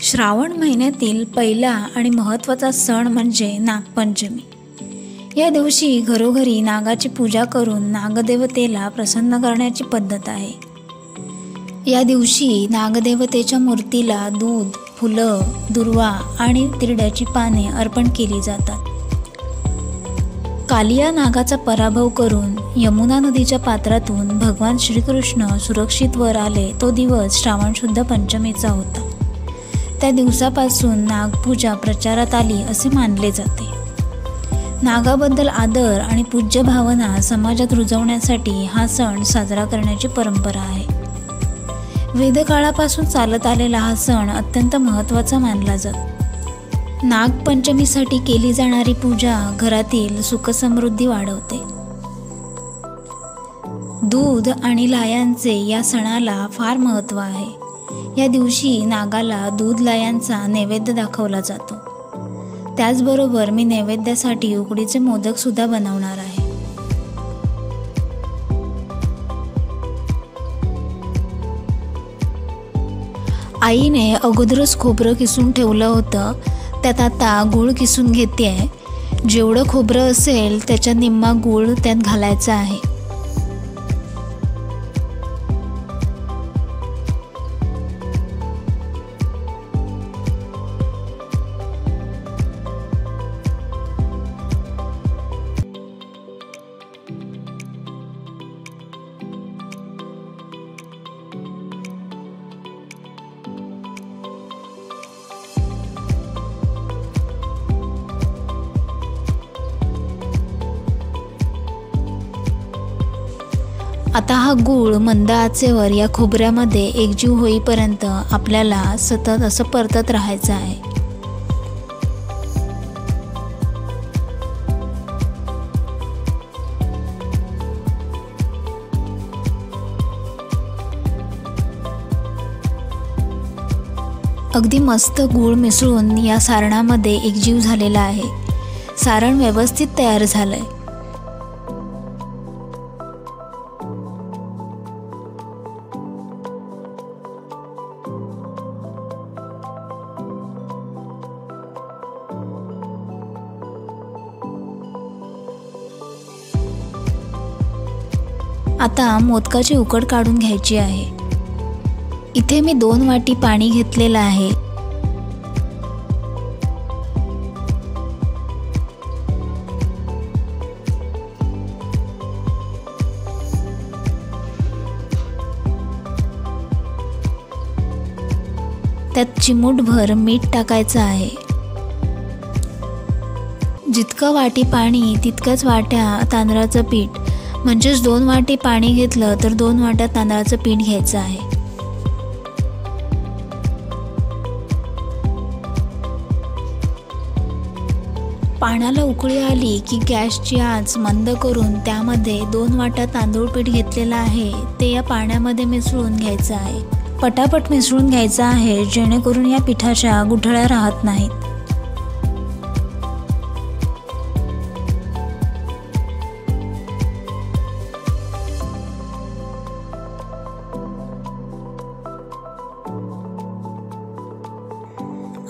श्रावण महिन्यातील पहिला आणि महत्त्वाचा सण म्हणजे नागपंचमी। या दिवशी घरोघरी नागाची पूजा करून नागदेवतेला प्रसन्न करण्याची पद्धत आहे। या दिवशी नागदेवतेच्या मूर्तीला दूध, फुलं, दुर्वा आणि तिरड्याची पाने अर्पण केली जातात। कालिया नागाचा पराभव करून यमुना नदीच्या पात्रातून भगवान श्रीकृष्ण सुरक्षित वर आले तो दिवस श्रावण शुद्ध पंचमीचा होता। त्या दिवसापासून नागपूजा प्रचारात आली असे मानले जाते। नागाबद्दल आदर आणि पूज्य भावना समाजात रुजवण्यासाठी हा सण साजरा करण्याची परंपरा आहे। वेदकाळापासून चालत आलेला हा सण अत्यंत महत्त्वाचा मानला जातो। नागपंचमीसाठी केली जाणारी पूजा घरातील सुखसमृद्धी वाढवते। दूध आणि लायांचे या सणाला फार महत्त्व आहे। या दिवशी नागाला दूध लायांचा नैवेद्य दाखवला जातो। त्याचबरोबर मी नैवेद्यासाठी उकडीचे मोदक सुद्धा बनवणार आहे। आईने अगोदरच खोबरं किसून ठेवलं होतं, त्यात आता गूळ किसून घेतेय। जेवढं खोबरं असेल त्याच्या निम्मा गूळ त्यात घालायचा आहे। आता हा गूळ मंद आचेवर या खोबऱ्यामध्ये एकजीव होईपर्यंत आपल्याला सतत असं परतत राहायचं आहे। अगदी मस्त गूळ मिसळून या सारणामध्ये एकजीव झालेला आहे। सारण व्यवस्थित तयार झालंय। आता मोदकाची उकड काढून घ्यायची आहे। इथे मी 2 वाटी पाणी घेतलेलं आहे। त्यात चिमूटभर मीठ टाकायचं आहे। जितकं वाटी पाणी तितकंच वाट्या तांदळाचं पीठ, म्हणजेच 2 वाटी पाणी घेतलं तर 2 वाट्या तांदळाचं पीठ घ्यायचं आहे। पाण्याला उकळी आली की गॅसची आच मंद करून त्यामध्ये 2 वाट्या तांदूळ पीठ घेतलेलं आहे ते या पाण्यामध्ये मिसळून घ्यायचं आहे। पटापट मिसळून घ्यायचं आहे जेणेकरून या पिठाच्या गुठळ्या राहत नाहीत।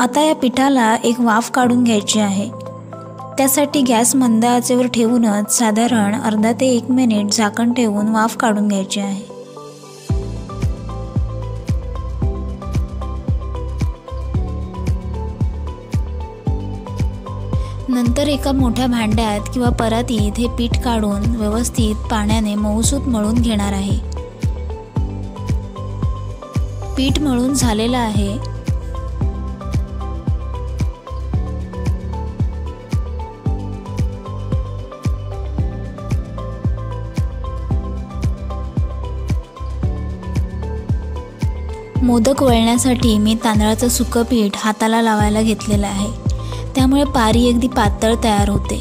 आता या पिठाला एक वाफ काढून घ्यायची आहे। त्यासाठी गॅस मंद आचेवर ठेवूनच साधारण अर्धा ते 1 मिनिट झाकण ठेवून वाफ काढून घ्यायची आहे। नंतर एका मोठ्या भांड्यात किंवा परातीत हे पीठ काढून व्यवस्थित पाण्याने मऊसूत मळून घेणार आहे। पीठ मळून झालेलं आहे। मोदक वळण्यासाठी मी तांदळाचं सुकं पीठ हाताला लावायला घेतलेलं आहे। त्यामुळे पारी अगदी पातळ तयार होते।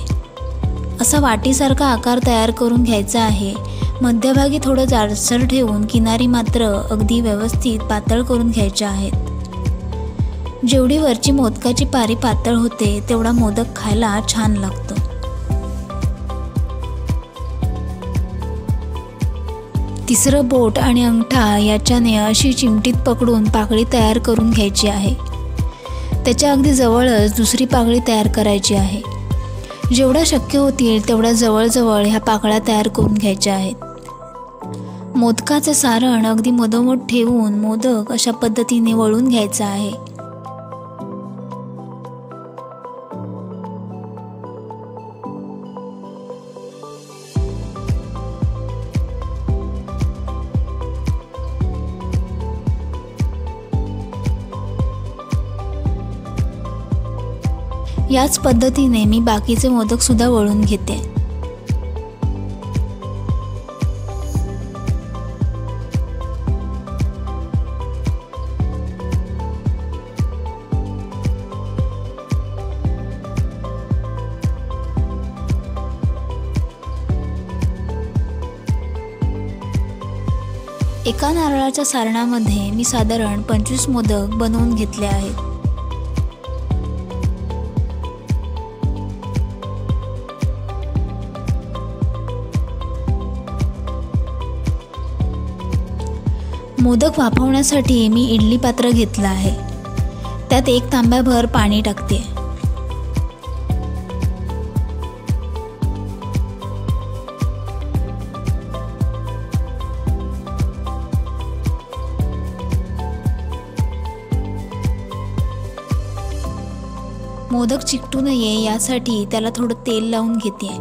असा वाटीसारखा आकार तयार करून घ्यायचा आहे। मध्यभागी थोडं जाडसर ठेवून किनारी मात्र अगदी व्यवस्थित पातळ करून घ्यायच्या आहेत। जेवढी वरची मोदकाची पारी पातळ होते तेवढा मोदक खायला छान लागतो। तिसरं बोट आणि अंगठा याच्याने अशी चिमटीत पकडून पाकळी तयार करून घ्यायची आहे। त्याच्या अगदी जवळच दुसरी पाकळी तयार करायची आहे. जेवढ्या शक्य होतील तेवढ्या जवळजवळ ह्या पाकळ्या तयार करून घ्यायच्या आहेत. मोदकाचं सारण अगदी मधोमध ठेवून मोदक अशा पद्धतीने वळून घ्यायचा आहे. याच पद्धतीने मी बाकीचे मोदक सुद्धा वळून घेते. एका नारळाच्या सारणामध्ये मी साधारण 25 मोदक बनवून घेतले आहेत. मोदक वाफवण्यासाठी मी इडली पात्र घेतलं आहे. त्यात 1 तांब्याभर पाणी टाकते. मोदक चिकटू नये यासाठी त्याला थोडं तेल लावून घेते.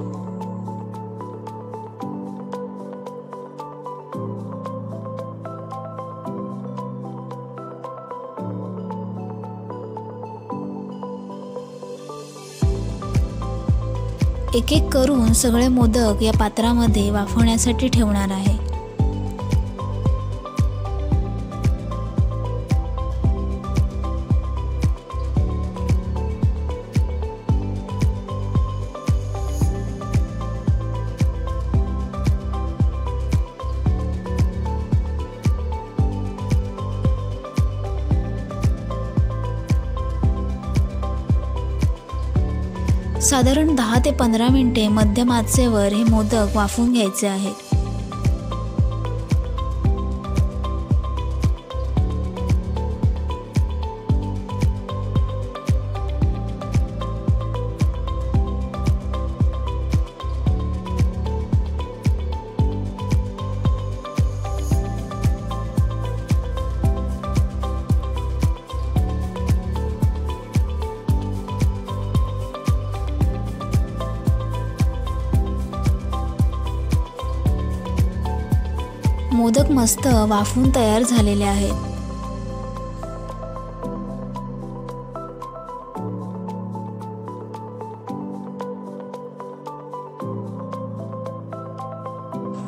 एक एक करून सगळे मोदक या पात्रामध्ये वाफवण्यासाठी ठेवणार आहे. साधारण 10 ते 15 मिनिटे मध्यम आचेवर हे मोदक वाफवून घ्यायचे आहेत. मोदक मस्त वाफवून तयार झालेले आहेत.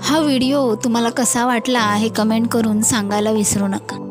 हा व्हिडिओ तुम्हाला कसा वाटला हे कमेंट करून सांगायला विसरू नका.